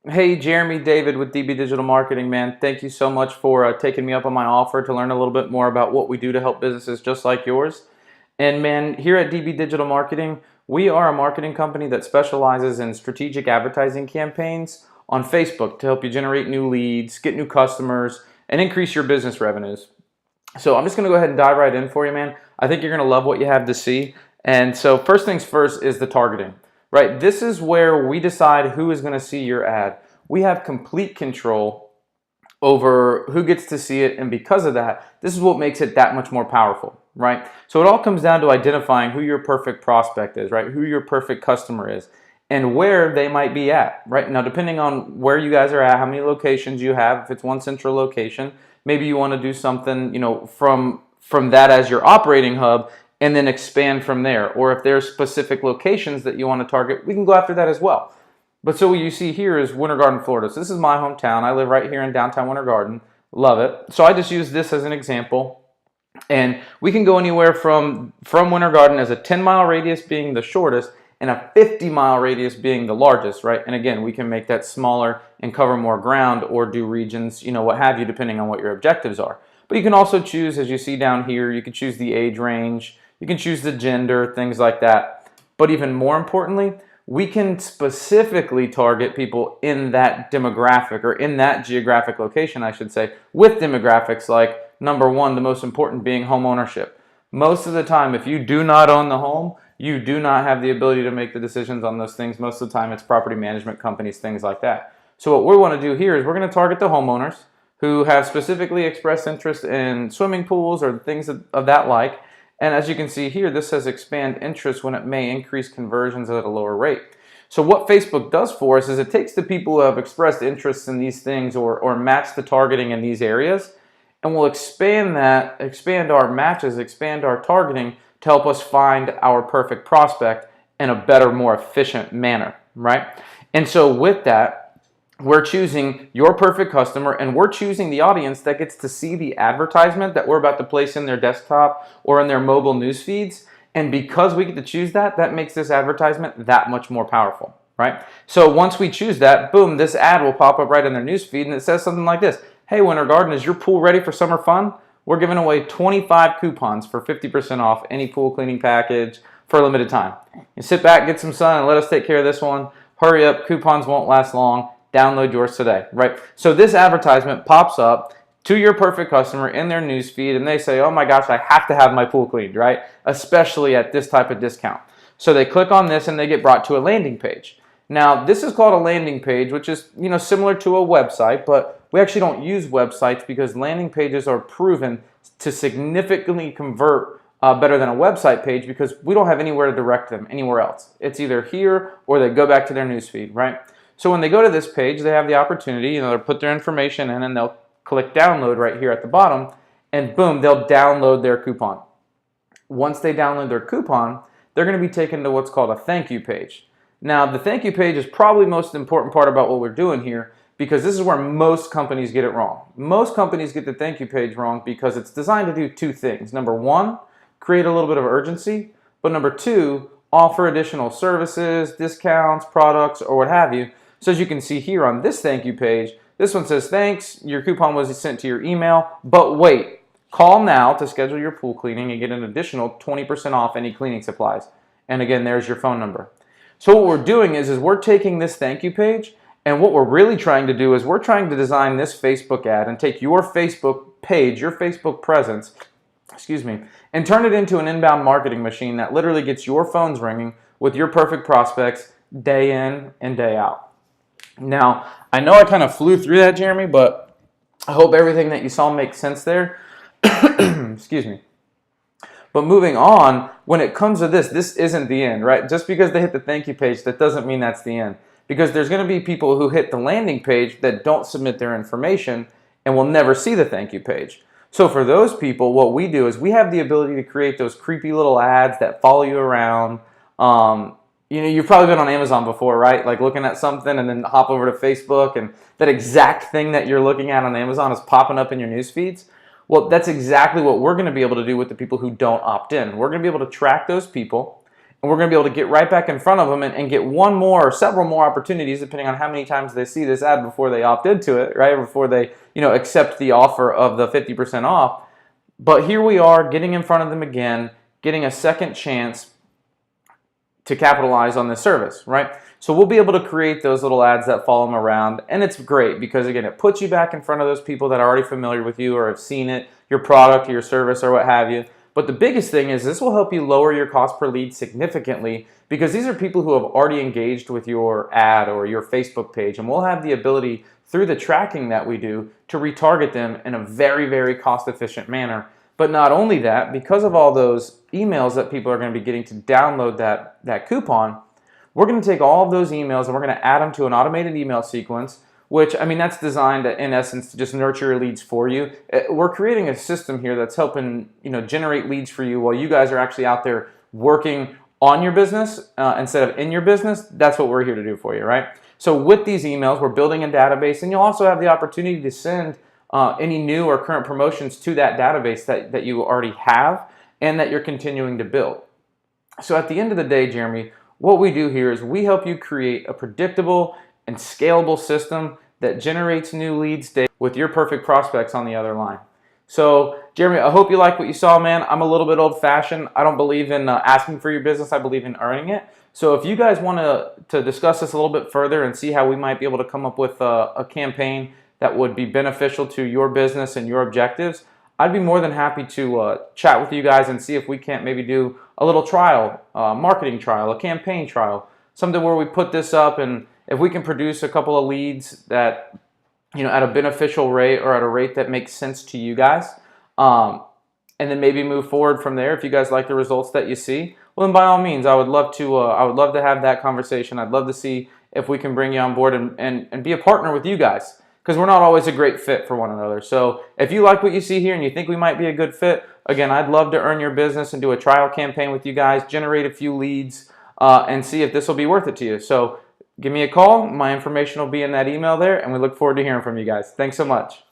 Hey, Jeremy, David with DB Digital Marketing, man. Thank you so much for taking me up on my offer to learn a little bit more about what we do to help businesses just like yours. And man, here at DB Digital Marketing, we are a marketing company that specializes in strategic advertising campaigns on Facebook to help you generate new leads, get new customers, and increase your business revenues. So I'm just going to go ahead and dive right in for you, man. I think you're going to love what you have to see. And so first things first is the targeting, right? This is where we decide who is going to see your ad. We have complete control over who gets to see it, and because of that, this is what makes it that much more powerful, right? So it all comes down to identifying who your perfect prospect is, right? Who your perfect customer is and where they might be at, right? Now, depending on where you guys are at, how many locations you have, if it's one central location, maybe you want to do something, from that as your operating hub and then expand from there. Or if there's specific locations that you want to target, we can go after that as well. But so what you see here is Winter Garden, Florida. So this is my hometown. I live right here in downtown Winter Garden. Love it. So I just use this as an example. And we can go anywhere from Winter Garden as a 10-mile radius being the shortest and a 50-mile radius being the largest, right? And again, we can make that smaller and cover more ground or do regions, what have you, depending on what your objectives are. But you can also choose, as you see down here, you can choose the age range, you can choose the gender, things like that. But even more importantly, we can specifically target people in that demographic or in that geographic location, I should say, with demographics like number one, the most important being home ownership. Most of the time, if you do not own the home, you do not have the ability to make the decisions on those things. Most of the time, it's property management companies, things like that. So what we want to do here is we're going to target the homeowners who have specifically expressed interest in swimming pools or things of that like. And as you can see here, this says expand interest when it may increase conversions at a lower rate. So what Facebook does for us is it takes the people who have expressed interest in these things or match the targeting in these areas, and we'll expand our matches, expand our targeting to help us find our perfect prospect in a better, more efficient manner, right? And so with that, we're choosing your perfect customer, and we're choosing the audience that gets to see the advertisement that we're about to place in their desktop or in their mobile news feeds. And because we get to choose that, that makes this advertisement that much more powerful, right? So once we choose that, boom, this ad will pop up right in their news feed, and it says something like this: hey, Winter Garden, is your pool ready for summer fun? We're giving away 25 coupons for 50% off any pool cleaning package for a limited time. You sit back, get some sun, and let us take care of this one. Hurry up, coupons won't last long. Download yours today, right? So this advertisement pops up to your perfect customer in their news feed, and they say, oh my gosh, I have to have my pool cleaned, right? Especially at this type of discount. So they click on this and they get brought to a landing page. Now, this is called a landing page, which is, similar to a website, but we actually don't use websites because landing pages are proven to significantly convert better than a website page because we don't have anywhere to direct them anywhere else. It's either here or they go back to their newsfeed, right? So when they go to this page, they have the opportunity, they'll put their information in and they'll click download right here at the bottom, and boom, they'll download their coupon. Once they download their coupon, they're going to be taken to what's called a thank you page. Now, the thank you page is probably the most important part about what we're doing here because this is where most companies get it wrong. Most companies get the thank you page wrong because it's designed to do two things. Number one, create a little bit of urgency, but number two, offer additional services, discounts, products, or what have you. So as you can see here on this thank you page, this one says, thanks, your coupon was sent to your email, but wait, call now to schedule your pool cleaning and get an additional 20% off any cleaning supplies. And again, there's your phone number. So what we're doing is we're taking this thank you page, and what we're really trying to do is we're trying to design this Facebook ad and take your Facebook page, your Facebook presence, and turn it into an inbound marketing machine that literally gets your phones ringing with your perfect prospects day in and day out. Now, I know I kind of flew through that, Jeremy, but I hope everything that you saw makes sense there. Excuse me. But moving on, when it comes to this isn't the end, right? Just because they hit the thank you page, that doesn't mean that's the end. Because there's going to be people who hit the landing page that don't submit their information and will never see the thank you page. So for those people, what we do is we have the ability to create those creepy little ads that follow you around. You've probably been on Amazon before, right? Like looking at something and then hop over to Facebook and that exact thing that you're looking at on Amazon is popping up in your news feeds. Well, that's exactly what we're going to be able to do with the people who don't opt in. We're going to be able to track those people and we're going to be able to get right back in front of them and get one more or several more opportunities, depending on how many times they see this ad before they opt into it, right? Before they, accept the offer of the 50% off. But here we are getting in front of them again, getting a second chance to capitalize on this service, right? So we'll be able to create those little ads that follow them around, and it's great because, again, it puts you back in front of those people that are already familiar with you or have seen it, your product or your service or what have you. But the biggest thing is this will help you lower your cost per lead significantly because these are people who have already engaged with your ad or your Facebook page, and we'll have the ability through the tracking that we do to retarget them in a very, very cost-efficient manner. But not only that, because of all those emails that people are going to be getting to download that coupon, we're going to take all of those emails and we're going to add them to an automated email sequence, which, I mean, that's designed in essence to just nurture your leads for you. We're creating a system here that's helping, generate leads for you while you guys are actually out there working on your business instead of in your business. That's what we're here to do for you, right? So with these emails, we're building a database, and you'll also have the opportunity to send any new or current promotions to that database that you already have and that you're continuing to build. So at the end of the day, Jeremy, what we do here is we help you create a predictable and scalable system that generates new leads daily with your perfect prospects on the other line. So, Jeremy, I hope you like what you saw, man. I'm a little bit old-fashioned. I don't believe in asking for your business. I believe in earning it. So if you guys want to discuss this a little bit further and see how we might be able to come up with a campaign that would be beneficial to your business and your objectives, I'd be more than happy to chat with you guys and see if we can't maybe do a little trial, marketing trial, a campaign trial, something where we put this up, and if we can produce a couple of leads that, at a beneficial rate or at a rate that makes sense to you guys, and then maybe move forward from there. If you guys like the results that you see, well, then by all means, I would love to have that conversation. I'd love to see if we can bring you on board and be a partner with you guys, because we're not always a great fit for one another. So if you like what you see here and you think we might be a good fit, again, I'd love to earn your business and do a trial campaign with you guys, generate a few leads, and see if this will be worth it to you. So give me a call. My information will be in that email there, and we look forward to hearing from you guys. Thanks so much.